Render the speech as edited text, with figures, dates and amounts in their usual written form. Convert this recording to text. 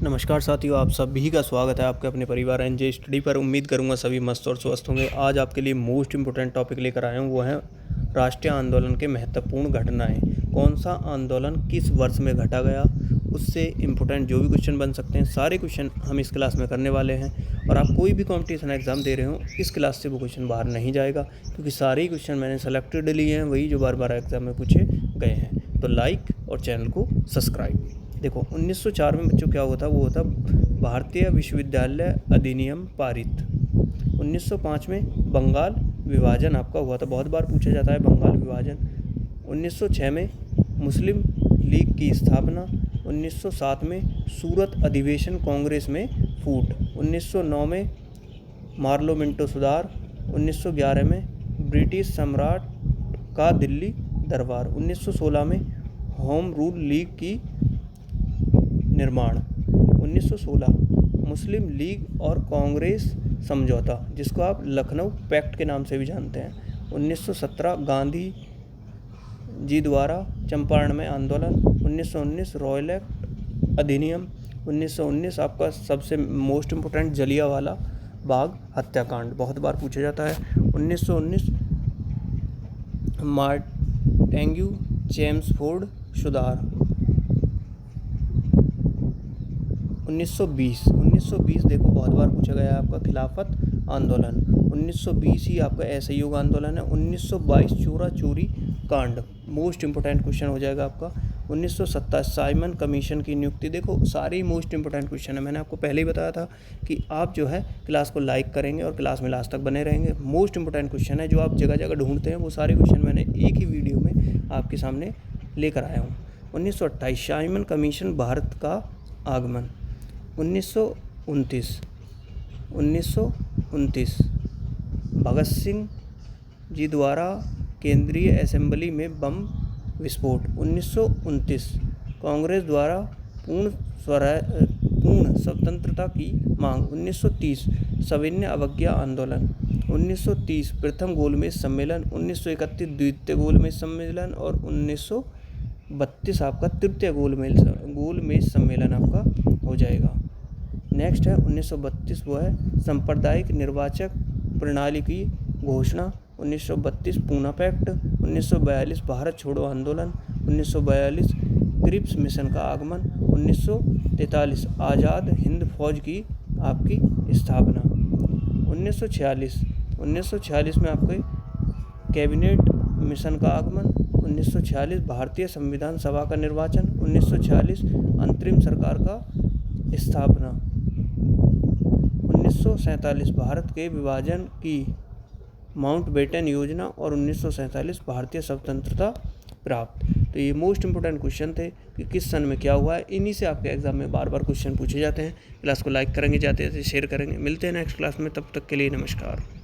नमस्कार साथियों, आप सभी का स्वागत है आपके अपने परिवार एनजे स्टडी पर। उम्मीद करूंगा सभी मस्त और स्वस्थ होंगे। आज आपके लिए मोस्ट इम्पोर्टेंट टॉपिक लेकर आया हूं, वो है राष्ट्रीय आंदोलन के महत्वपूर्ण घटनाएं। कौन सा आंदोलन किस वर्ष में घटा गया, उससे इम्पोर्टेंट जो भी क्वेश्चन बन सकते हैं, सारे क्वेश्चन हम इस क्लास में करने वाले हैं। और आप कोई भी कॉम्पिटिशन एग्जाम दे रहे हो, इस क्लास से वो क्वेश्चन बाहर नहीं जाएगा, क्योंकि सारे ही क्वेश्चन मैंने सेलेक्टेड लिए हैं, वही जो बार बार एग्जाम में पूछे गए हैं। तो लाइक और चैनल को सब्सक्राइब। देखो 1904 में बच्चों क्या हुआ था, वो होता भारतीय विश्वविद्यालय अधिनियम पारित। 1905 में बंगाल विभाजन आपका हुआ था, बहुत बार पूछा जाता है बंगाल विभाजन। 1906 में मुस्लिम लीग की स्थापना। 1907 में सूरत अधिवेशन कांग्रेस में फूट। 1909 में पार्लियामेंट सुधार। 1911 में ब्रिटिश सम्राट का दिल्ली दरबार। 1916 में होम रूल लीग की निर्माण। 1916 मुस्लिम लीग और कांग्रेस समझौता, जिसको आप लखनऊ पैक्ट के नाम से भी जानते हैं। 1917 गांधी जी द्वारा चंपारण में आंदोलन। 1919 रॉयल एक्ट अधिनियम। 1919 आपका सबसे मोस्ट इम्पोर्टेंट जलियांवाला बाग हत्याकांड, बहुत बार पूछा जाता है। 1919 मार्टेन्यू चेम्सफोर्ड सुधार। 1920 देखो बहुत बार पूछा गया है आपका खिलाफत आंदोलन। 1920 ही आपका असहयोग आंदोलन है। 1922 चोरा चोरी कांड, मोस्ट इम्पोर्टेंट क्वेश्चन हो जाएगा आपका। 1927 साइमन कमीशन की नियुक्ति। देखो सारे ही मोस्ट इम्पोर्टेंट क्वेश्चन है, मैंने आपको पहले ही बताया था कि आप जो है क्लास को लाइक करेंगे और क्लास में लास्ट तक बने रहेंगे। मोस्ट इम्पोर्टेंट क्वेश्चन है जो आप जगह जगह ढूंढते हैं, वो सारे क्वेश्चन मैंने एक ही वीडियो में आपके सामने लेकर आया हूँ। 1928 साइमन कमीशन भारत का आगमन। 1929 भगत सिंह जी द्वारा केंद्रीय असेंबली में बम विस्फोट। 1929 कांग्रेस द्वारा पूर्ण स्वतंत्रता की मांग। 1930 सविनय अवज्ञा आंदोलन। 1930 प्रथम गोलमेज सम्मेलन। 1931 द्वितीय गोलमेज सम्मेलन और 1932 आपका तृतीय गोलमेज सम्मेलन आपका हो जाएगा। नेक्स्ट है 1932, वो है सांप्रदायिक निर्वाचक प्रणाली की घोषणा। 1932 पूना पैक्ट। 1942 भारत छोड़ो आंदोलन। 1942 क्रिप्स मिशन का आगमन। 1943 आज़ाद हिंद फौज की आपकी स्थापना। 1946 में आपके कैबिनेट मिशन का आगमन। 1946 भारतीय संविधान सभा का निर्वाचन। 1946 अंतरिम सरकार का स्थापना। 1947 भारत के विभाजन की माउंटबेटन योजना और 1947 भारतीय स्वतंत्रता प्राप्त। तो ये मोस्ट इंपोर्टेंट क्वेश्चन थे कि किस सन में क्या हुआ है। इन्हीं से आपके एग्जाम में बार बार क्वेश्चन पूछे जाते हैं। क्लास को लाइक करेंगे, जाते हैं शेयर करेंगे। मिलते हैं नेक्स्ट क्लास में, तब तक के लिए नमस्कार।